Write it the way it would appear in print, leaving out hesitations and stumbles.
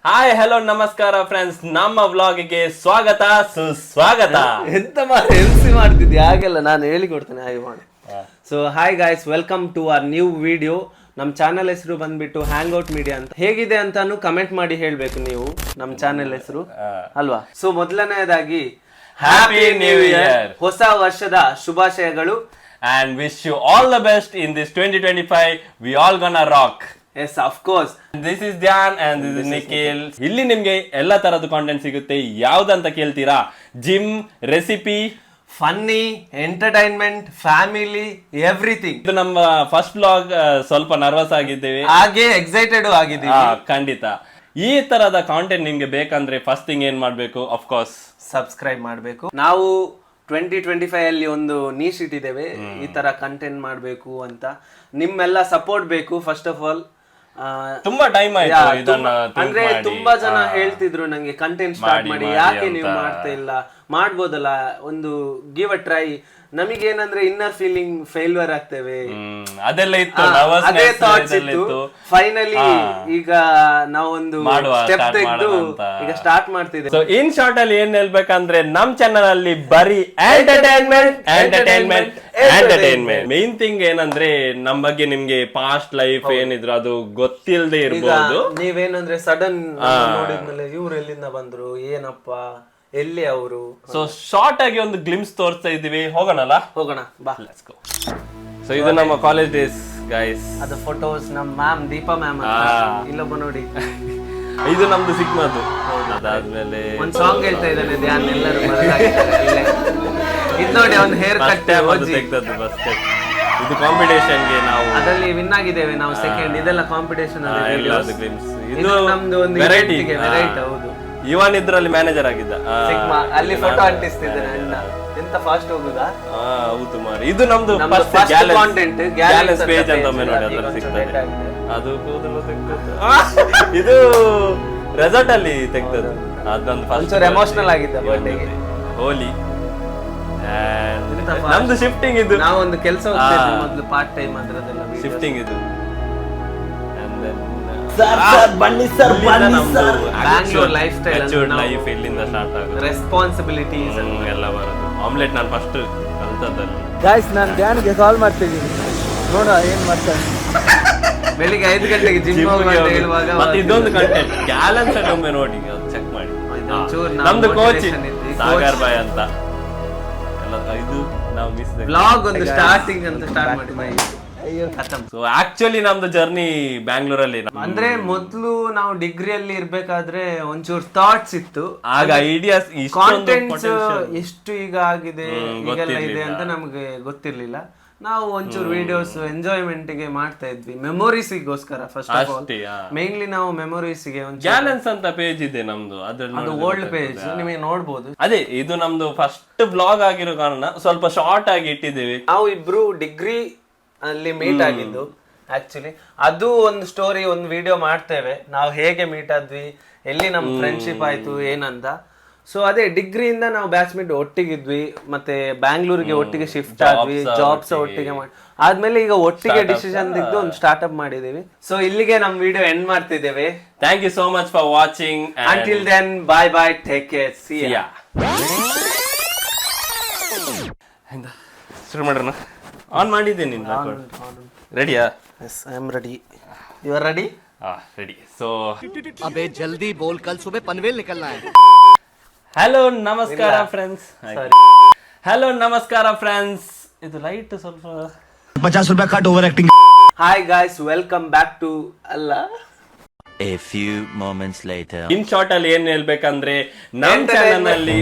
Hi hello ನಮಸ್ಕಾರ friends, ನಮ್ಮ ವ್ಲಾಗ್ಗೆ ಸ್ವಾಗತ ಸುಸ್ವಾಗತ. ಎಂತ ಎಲ್ಸಿ ಮಾಡ್ತಿದ್ದೆ ಹಾಗೆಲ್ಲ ನಾನು ಹೇಳಿಕೊಡ್ತೇನೆ ಹಾಗೆ ಮಾಡಿ. So hi guys, welcome to our new video. ನಮ್ಮ ಚಾನೆಲ್ ಹೆಸರು ಬಂದ್ಬಿಟ್ಟು ಹ್ಯಾಂಗ್ ಔಟ್ ಮೀಡಿಯಾ ಅಂತ. ಹೇಗಿದೆ ಅಂತಾನು ಕಮೆಂಟ್ ಮಾಡಿ ಹೇಳ್ಬೇಕು ನೀವು ನಮ್ಮ ಚಾನೆಲ್ ಹೆಸರು ಅಲ್ವಾ. ಸೊ ಮೊದಲನೇದಾಗಿ ಹ್ಯಾಪಿ ನ್ಯೂ ಇಯರ್, ಹೊಸ ವರ್ಷದ ಶುಭಾಶಯಗಳು. and wish you all the best in this 2025. We all gonna rock. Yes, of course. This is Dhyan and this is Nikhil. ಇಲ್ಲಿ ನಿಮ್ಗೆ ಎಲ್ಲಾ ತರದ ಕಾಂಟೆಂಟ್ ಸಿಗುತ್ತೆ. ಯಾವ್ದಂತ ಕೇಳ್ತೀರಾ? Gym, recipe, funny, entertainment, family, everything. ಇದು ನಮ್ಮ ಫಸ್ಟ್ ವ್ಲಾಗ್. ಸ್ವಲ್ಪ nervous ಆಗಿದ್ದೇವೆ, ಹಾಗೆ ಎಕ್ಸೈಟೆಡ್ ಆಗಿದ್ದೀವಿ. ಖಂಡಿತ. ಈ ತರದ ಕಾಂಟೆಂಟ್ ನಿಮ್ಗೆ ಬೇಕಂದ್ರೆ ಫಸ್ಟ್ ಥಿಂಗ್ ಏನ್ ಮಾಡ್ಬೇಕು? ಆಫ್ ಕೋರ್ಸ್ ಸಬ್ಸ್ಕ್ರೈಬ್ ಮಾಡಬೇಕು. ನಾವು 2025 ಅಲ್ಲಿ ಒಂದು ನೀಶ್ ಇಟ್ಟಿದ್ದೇವೆ, ಈ ತರ ಕಂಟೆಂಟ್ ಮಾಡಬೇಕು ಅಂತ. ನಿಮ್ಮೆಲ್ಲ ಸಪೋರ್ಟ್ ಬೇಕು ಫಸ್ಟ್ ಆಫ್ ಆಲ್. ತುಂಬಾ ಟೈಮ್ ಆಯ್ತು ಇದನ್ನ ಅಂದ್ರೆ ತುಂಬಾ ಜನ ಹೇಳ್ತಿದ್ರು ನಂಗೆ ಕಂಟೆಂಟ್ ಸ್ಟಾರ್ಟ್ ಮಾಡಿ, ಯಾಕೆ ನೀವು ಮಾಡ್ತಾ ಇಲ್ಲ, ಮಾಡ್ಬೋದಲ್ಲ, ಒಂದು ಗಿವ್ ಅ ಟ್ರೈ. ನಮಗೇನಂದ್ರೆ ಇನ್ನರ್ ಫೀಲಿಂಗ್ ಫೇಲ್ಯೂರ್ ಆಗ್ತೇವೆ, ಅದೆಲ್ಲ ಇತ್ತು, ಅದೇ ಥಾಟ್ಸ್ ಇತ್ತು. ಫೈನಲಿ ಈಗ ನಾವೊಂದು ಸ್ಟೆಪ್ ತೆಗೆದು ಈಗ ಸ್ಟಾರ್ಟ್ ಮಾಡ್ತಿದ್ದೇವೆ. ಸೊ ಇನ್ ಶಾರ್ಟ್ ಅಲ್ಲಿ ಏನ್ ಹೇಳ್ಬೇಕಂದ್ರೆ ನಮ್ ಚಾನಲ್ ಅಲ್ಲಿ ಬರೀ entertainment entertainment entertainment. Main thing ಏನಂದ್ರೆ ನಮ್ ಬಗ್ಗೆ ನಿಮ್ಗೆ ಪಾಸ್ಟ್ ಲೈಫ್ ಏನಿದ್ರು ಅದು ಗೊತ್ತಿಲ್ಲದೆ ಇರ್ಬೋದು. ನೀವೇನಂದ್ರೆ ಸಡನ್ ನೋಡಿದ್ಮೇಲೆ ಇವ್ರು ಎಲ್ಲಿಂದ ಬಂದ್ರು, ಏನಪ್ಪ, ಎಲ್ಲಿ ಅವರು. ಸೊ ಶಾರ್ಟ್ ಆಗಿ ಒಂದು ಗ್ಲಿಮ್ಸ್ ತೋರಿಸ್ತಾ ಇದೀವಿ. ಹೋಗೋಣಲ್ಲ? ಹೋಗೋಣ ಬಾ, ಲೆಟ್ಸ್ ಗೋ. ಸೊ ಇದು ನಮ್ಮ ಕಾಲೇಜ್ ಡೇಸ್ ಗೈಸ್. ಅದು ಫೋಟೋಸ್ ನಮ್ಮ ಮ್ಯಾಮ್ ದೀಪಾ ಮ್ಯಾಮ್ ಇಲ್ಲೊಬ್ಬ ನೋಡಿ. ಇದು ನಮ್ದು ಸಿಗ್ಮದ್ದು. ಅದಾದ್ಮೇಲೆ ಒಂದ್ ಸಾಂಗ್ ಹೇಳ್ತಾ ಇದ್ದಾನೆ ಧ್ಯಾನ್, ಎಲ್ಲರೂ ಇದು ನೋಡಿ ಅವ್ನ ಹೇರ್ ಕಟ್ ತೆಗ್ದದ್ದು ಬಸ್. ಇದು ಕಾಂಪಿಟೇಷನ್ ಗೆ ನಾವು ಅದರಲ್ಲಿ ವಿನ್ ಆಗಿದ್ದೇವೆ ನಾವು, ಸೆಕೆಂಡ್. ಇದೆಲ್ಲ ಕಾಂಪಿಟೇಷನ್ ಇದು ನಮ್ದು ಒಂದು ವೆರೈಟಿ. ಹೌದು, ಇವನ್ ಇದ್ರಲ್ಲಿ ಮ್ಯಾನೇಜರ್ ಆಗಿದ್ದ. ಅಲ್ಲಿ ಫೋಟೋ ಅಂಟಿಸ್ತಿದ್ದೇನೆ ಅಣ್ಣ. ಎಂತ ಫಾಸ್ಟ್ ಹೋಗುದಾ? ಹೌದು ಮಾರಿ. ಇದು ನಮ್ದು ಫಸ್ಟ್ ಕಾಂಟೆಂಟ್ ಗ್ಯಾಲೆನ್ಸ್ ಪೇಜ್ ಅಂತ ಒಮ್ಮೆ ನೋಡಿ, ಅದರಲ್ಲಿ ಸಿಗ್ತದೆ. ಅದು ಕೂದಲು ತೆಗ್ದದ್ದು. ಇದು ರೆಸಾರ್ಟ್ ಅಲ್ಲಿ ತೆಗ್ದದ್ದು. ಅದೊಂದು ಫಸ್ಟ್ ಎಮೋಷನಲ್ ಆಗಿದ್ದ ಬರ್ಡೇಗೆ, ಹೋಲಿ. ನಮ್ದು ಶಿಫ್ಟಿಂಗ್. ಇದು ನಾವೊಂದು ಕೆಲಸ ಹೋಗ್ತಿದ್ವಿ ಮೊದಲು ಪಾರ್ಟ್ ಟೈಮ್, ಅದ್ರದೆಲ್ಲ ಶಿಫ್ಟಿಂಗ್. ಇದು ಬ್ಯಾಂಗ್ಳೂರ್ ಲೈಫ್ ಸ್ಟೈಲ್ ಲೈಫ್ ಇಲ್ಲಿಂದ ಸ್ಟಾರ್ಟ್ ಆಗುತ್ತೆ. ರೆಸ್ಪಾನ್ಸಿಬಿಲಿಟೀಸ್ ಎಲ್ಲ ಬರೋದು. ಆಮ್ಲೆಟ್ ನಾನು ಫಸ್ಟ್ ಕಲ್ತದ್ದಲ್ಲಿ. ಗಾಯ್ಸ್, ನಾನು ಧ್ಯಾನ್ಗೆ ಕಾಲ್ ಮಾಡ್ತಿದ್ದೀನಿ, ನೋಡ ಏನ್ ಮಾಡ್ತಾರೆ. ಬೆಳಿಗ್ಗೆ 5 ಗಂಟೆಗೆ ಜಿಮ್ ಹೇಳುವಾಗ ಮತ್ತೆ ಇದೊಂದು ಕಂಟೆಂಟ್ ಗ್ಯಾಲೆನ್ಸ್ ಅಲ್ಲಿ ಒಮ್ಮೆ ನೋಡಿ, ಚೆಕ್ ಮಾಡಿ. ನಮ್ದು ಕೋಚ್ ಸಾಗರ್ ಬಾಯ್ ಅಂತ ಎಲ್ಲ. ಇದು ನಾವು ಮಿಸ್ ವ್ಲಾಗ್ ಒಂದು ಸ್ಟಾರ್ಟಿಂಗ್ ಅಂತ ಸ್ಟಾರ್ಟ್ ಮಾಡಿ. ಸೊ ಆಕ್ಚುಲಿ ನಮ್ದು ಜರ್ನಿ ಬ್ಯಾಂಗ್ಳೂರಲ್ಲಿ. ಅಂದ್ರೆ ಮೊದ್ಲು ನಾವು ಡಿಗ್ರಿಯಲ್ಲಿ ಇರ್ಬೇಕಾದ್ರೆ ಒಂಚೂರು ಥಾಟ್ಸ್ ಇತ್ತು, ಆಗ ಐಡಿಯಾಸ್, ಕಾಂಟೆಂಟ್ಸ್ ಎಷ್ಟು ಈಗ ಆಗಿದೆ, ಈಗೆಲ್ಲ ಇದೆ ಅಂತ ನಮ್ಗೆ ಗೊತ್ತಿರ್ಲಿಲ್ಲ. ನಾವು ಒಂಚೂರು ವಿಡಿಯೋಸ್ ಎಂಜಾಯ್ಮೆಂಟ್ ಗೆ ಮಾಡ್ತಾ ಇದ್ವಿ, ಮೆಮೊರೀಸ್ಗೋಸ್ಕರ. ಫಸ್ಟ್ ಆಫ್ ಆಲ್ ಮೇನ್ಲಿ ನಾವು ಮೆಮೊರೀಸ್ಗೆ ಗ್ಯಾಲೆನ್ಸ್ ಅಂತ ಪೇಜ್ ಇದೆ ನಮ್ದು, ಅದು ಓಲ್ಡ್ ಪೇಜ್, ನಿಮಗೆ ನೋಡ್ಬೋದು. ಅದೇ ಇದು ನಮ್ದು ಫಸ್ಟ್ ಬ್ಲಾಗ್ ಆಗಿರೋ ಕಾರಣ ಸ್ವಲ್ಪ ಶಾರ್ಟ್ ಆಗಿ ಇಟ್ಟಿದ್ದೇವೆ. ನಾವು ಇಬ್ರು ಡಿಗ್ರಿ ಅಲ್ಲಿ ಮೀಟ್ ಆಗಿದ್ದು ಆಕ್ಚುಲಿ. ಅದು ಒಂದು ಸ್ಟೋರಿ, ಒಂದು ವಿಡಿಯೋ ಮಾಡ್ತೇವೆ ನಾವು ಹೇಗೆ ಮೀಟ್ ಆದ್ವಿ, ಎಲ್ಲಿ ನಮ್ ಫ್ರೆಂಡ್ಶಿಪ್ ಆಯ್ತು ಏನಂತ. ಸೊ ಅದೇ ಡಿಗ್ರಿಯಿಂದ ನಾವು ಬ್ಯಾಚ್ಮೇಟ್ ಒಟ್ಟಿಗಿದ್ವಿ, ಮತ್ತೆ ಬ್ಯಾಂಗ್ಳೂರಿಗೆ ಒಟ್ಟಿಗೆ ಶಿಫ್ಟ್ ಆದ್ವಿ, ಜಾಬ್ಸ್ ಒಟ್ಟಿಗೆ ಮಾಡಿ ಆದ್ಮೇಲೆ ಈಗ ಒಟ್ಟಿಗೆ ಡಿಸಿಷನ್ ತೆಗೆದು ಒಂದು ಸ್ಟಾರ್ಟ್ಅಪ್ ಮಾಡಿದೀವಿ. ಸೊ ಇಲ್ಲಿಗೆ ನಮ್ ವಿಡಿಯೋ ಎಂಡ್ ಮಾಡ್ತಿದ್ದೇವೆ. Thank you so much for watching. Until then, bye bye, take care, see ya. ಶುರು ಮಾಡೋಣ. ಆನ್ ಮಾಡಿದ್ದೇನೆ. ರೆಡಿಯಾ? Yes, I am ready. You are ready? Ready. So ಅಬೇ ಜಲ್ದಿ ಬೋಲ್, ಕಲ್ ಸುಬಹ ಪನ್ವೇಲ್ ನಿಕಲ್ನಾ ಹೈ. ಹಲೋ ನಮಸ್ಕಾರ ಫ್ರೆಂಡ್ಸ್. ಹಲೋ ನಮಸ್ಕಾರ ಫ್ರೆಂಡ್ಸ್. ಇದು ಲೈಟ್ ಸ್ವಲ್ಪ 50 ರೂಪಾಯಿ cut over acting. Hi guys, welcome back to ಅಲ್ಲ. A few moments later. In short ಅಲ್ಲಿ ಏನ್ ಹೇಳ್ಬೇಕಂದ್ರೆ ನಮ್ ಚಾನಲ್ ಅಲ್ಲಿ